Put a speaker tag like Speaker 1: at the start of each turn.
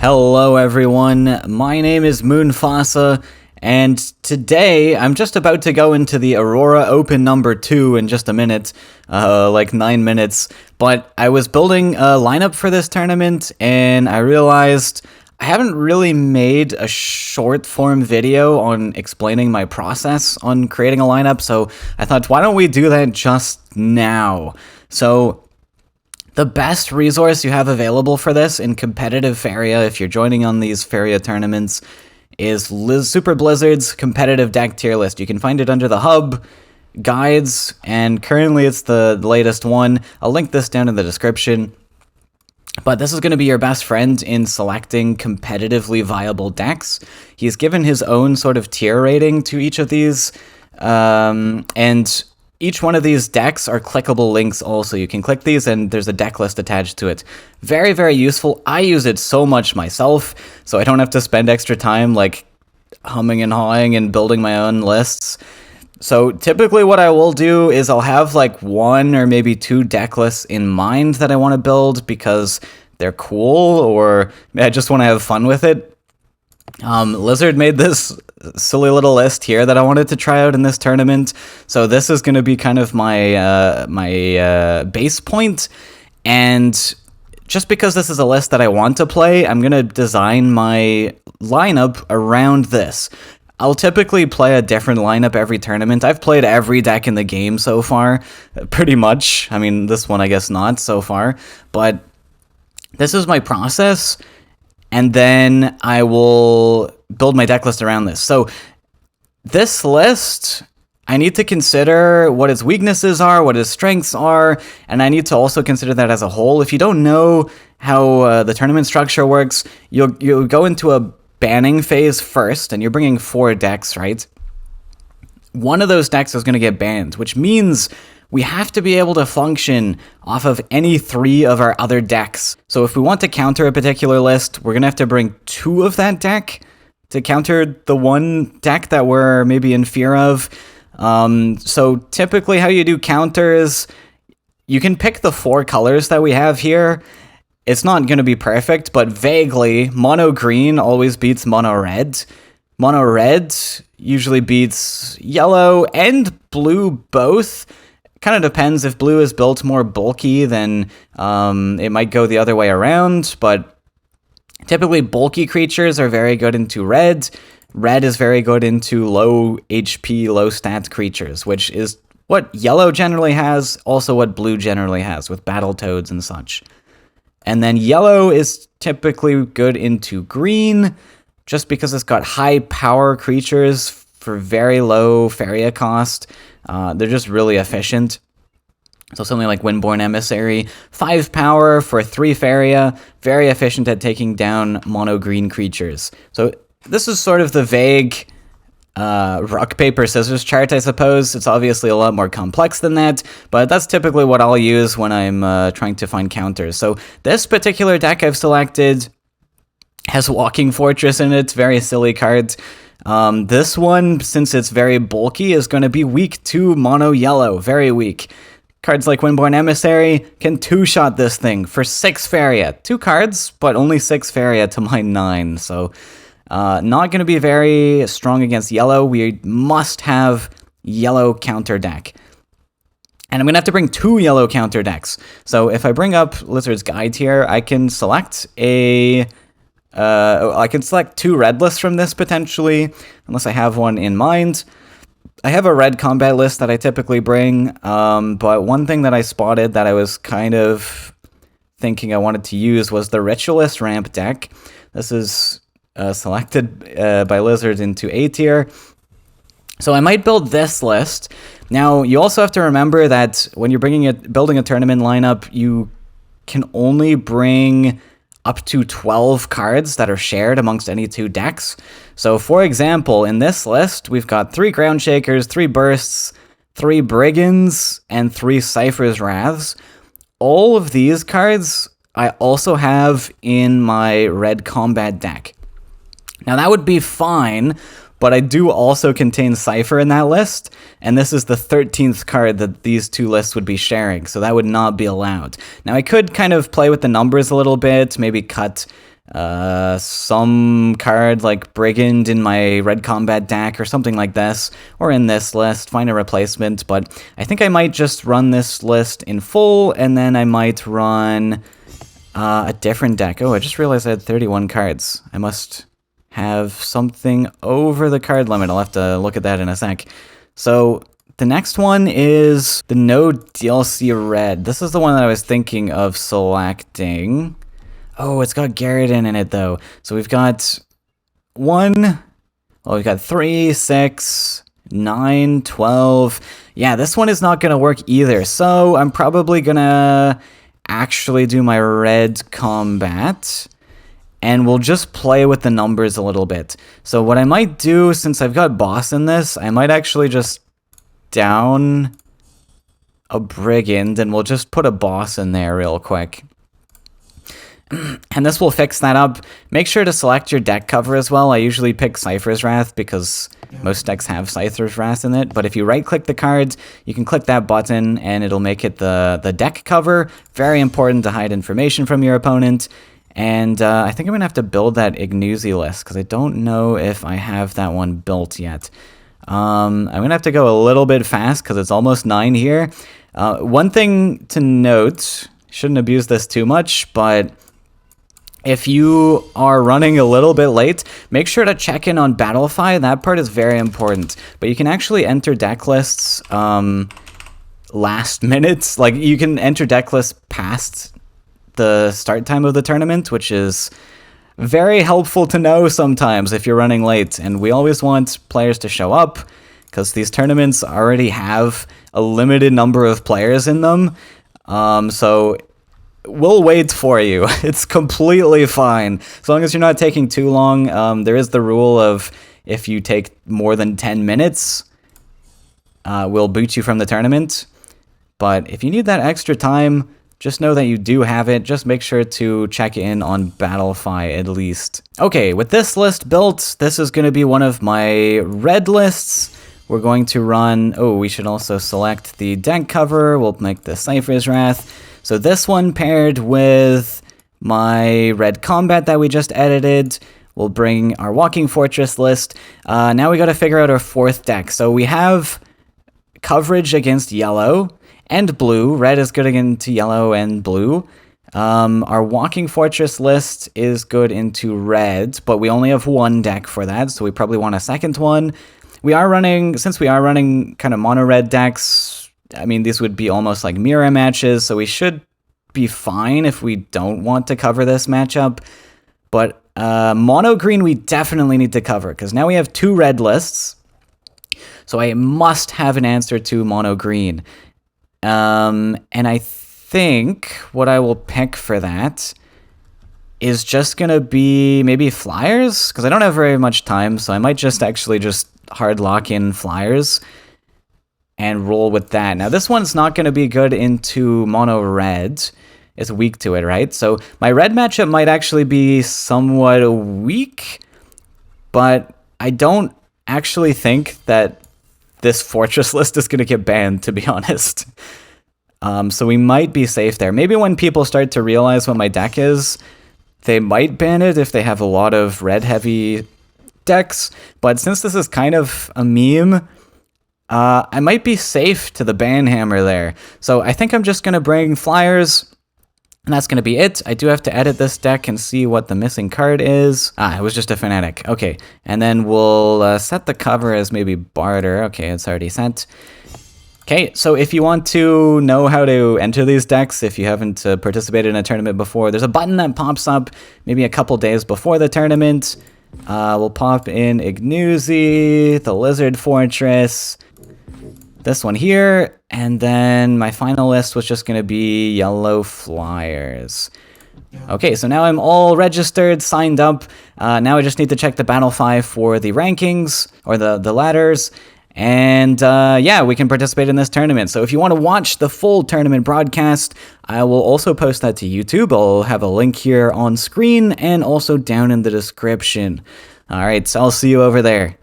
Speaker 1: Hello everyone, my name is Moonfasa, and today I'm just about to go into the Aurora Open number 2 in just a minute, like 9 minutes, but I was building a lineup for this tournament, and I realized I haven't really made a short form video on explaining my process on creating a lineup, so I thought, why don't we do that just now? So the best resource you have available for this in competitive Faeria, if you're joining on these Faeria tournaments, is Super Blizzard's competitive deck tier list. You can find it under the hub, guides, and currently it's the latest one. I'll link this down in the description. But this is going to be your best friend in selecting competitively viable decks. He's given his own sort of tier rating to each of these, and each one of these decks are clickable links also. You can click these and there's a deck list attached to it. Very, very useful. I use it so much myself, so I don't have to spend extra time like humming and hawing and building my own lists. So typically what I will do is I'll have like one or maybe two deck lists in mind that I want to build because they're cool or I just want to have fun with it. Lizard made this silly little list here that I wanted to try out in this tournament. So this is going to be kind of my base point. And just because this is a list that I want to play, I'm going to design my lineup around this. I'll typically play a different lineup every tournament. I've played every deck in the game so far, pretty much. I mean, this one I guess not so far. But this is my process. And then I will build my deck list around this. So this list, I need to consider what its weaknesses are, what its strengths are, and I need to also consider that as a whole. If you don't know how the tournament structure works, you'll go into a banning phase first, and you're bringing 4 decks, right? One of those decks is going to get banned, which means we have to be able to function off of any 3 of our other decks. So if we want to counter a particular list, we're going to have to bring 2 of that deck to counter the one deck that we're maybe in fear of. So typically how you do counters, you can pick the 4 colors that we have here. It's not going to be perfect, but vaguely, mono green always beats mono red. Mono red usually beats yellow and blue both. Kind of depends. If blue is built more bulky, then it might go the other way around, but typically bulky creatures are very good into red. Red is very good into low HP, low stat creatures, which is what yellow generally has, also what blue generally has with Battletoads and such. And then yellow is typically good into green, just because it's got high power creatures for very low Faeria cost. They're just really efficient. So something like Windborn Emissary, 5 power for 3 Faeria, very efficient at taking down mono green creatures. So this is sort of the vague rock, paper, scissors chart, I suppose. It's obviously a lot more complex than that, but that's typically what I'll use when I'm trying to find counters. So this particular deck I've selected has Walking Fortress in it, very silly card. This one, since it's very bulky, is going to be weak to mono yellow, very weak. Cards like Windborn Emissary can 2-shot this thing for 6 Faeria. 2 cards, but only 6 Faeria to my 9, so not going to be very strong against yellow. We must have yellow counter deck. And I'm going to have to bring 2 yellow counter decks. So if I bring up Lizard's Guide here, I can select I can select 2 red lists from this potentially, unless I have one in mind. I have a red combat list that I typically bring, but one thing that I spotted that I was kind of thinking I wanted to use was the Ritualist Ramp deck. This is selected by Lizard into A tier. So I might build this list. Now, you also have to remember that when you're building a tournament lineup, you can only bring up to 12 cards that are shared amongst any 2 decks. So for example, in this list, we've got 3 Ground Shakers, 3 Bursts, 3 Brigands, and 3 Cypher's Wraths. All of these cards I also have in my red combat deck. Now that would be fine, but I do also contain Cypher in that list, and this is the 13th card that these 2 lists would be sharing, so that would not be allowed. Now I could kind of play with the numbers a little bit, maybe cut some card like Brigand in my red combat deck or something like this, or in this list, find a replacement. But I think I might just run this list in full, and then I might run a different deck. Oh, I just realized I had 31 cards. I must have something over the card limit. I'll have to look at that in a sec. So the next one is the no DLC red. This is the one that I was thinking of selecting. Oh, it's got Garridan in it, though. So we've got 3, 6, 9, 12. Yeah, this one is not going to work either. So I'm probably going to actually do my red combat. And we'll just play with the numbers a little bit. So what I might do, since I've got boss in this, I might actually just down a Brigand, and we'll just put a boss in there real quick. And this will fix that up. Make sure to select your deck cover as well. I usually pick Cypher's Wrath because most decks have Cypher's Wrath in it. But if you right-click the cards, you can click that button and it'll make it the deck cover. Very important to hide information from your opponent. And I think I'm going to have to build that Ignoozy list because I don't know if I have that one built yet. I'm going to have to go a little bit fast because it's almost 9 here. One thing to note, shouldn't abuse this too much, but if you are running a little bit late, make sure to check in on Battlefy. That part is very important. But you can actually enter deck lists last minute. Like, you can enter deck lists past the start time of the tournament, which is very helpful to know sometimes if you're running late. And we always want players to show up because these tournaments already have a limited number of players in them. So we'll wait for you. It's completely fine. As long as you're not taking too long. There is the rule of if you take more than 10 minutes, we'll boot you from the tournament. But if you need that extra time, just know that you do have it. Just make sure to check in on Battlefy at least. Okay, with this list built, this is going to be one of my red lists. We're going to run... Oh, we should also select the deck cover. We'll make the Cypher's Wrath. So this one paired with my red combat that we just edited. We'll bring our Walking Fortress list. Now we got to figure out our fourth deck. So we have coverage against yellow and blue. Red is good into yellow and blue. Our Walking Fortress list is good into red, but we only have one deck for that, so we probably want a second one. Since we are running kind of mono-red decks, I mean, these would be almost like mirror matches, so we should be fine if we don't want to cover this matchup. But mono-green we definitely need to cover, because now we have 2 red lists, so I must have an answer to mono-green. And I think what I will pick for that is just going to be maybe Flyers, because I don't have very much time, so I might just hard lock in Flyers and roll with that. Now, this one's not going to be good into mono-red. It's weak to it, right? So my red matchup might actually be somewhat weak, but I don't actually think that this Fortress list is going to get banned, to be honest. So we might be safe there. Maybe when people start to realize what my deck is, they might ban it if they have a lot of red-heavy decks. But since this is kind of a meme, I might be safe to the ban hammer there. So I think I'm just going to bring Flyers, and that's going to be it. I do have to edit this deck and see what the missing card is. It was just a Fanatic. Okay, and then we'll set the cover as maybe Barter. Okay, it's already set. Okay, so if you want to know how to enter these decks, if you haven't participated in a tournament before, there's a button that pops up maybe a couple days before the tournament. We'll pop in Ignoozy, the Lizard Fortress, this one here, and then my final list was just going to be yellow Flyers. Okay, so now I'm all registered, signed up. Now I just need to check the Battlefy for the rankings, or the ladders, and yeah, we can participate in this tournament. So if you want to watch the full tournament broadcast, I will also post that to YouTube. I'll have a link here on screen and also down in the description. All right, so I'll see you over there.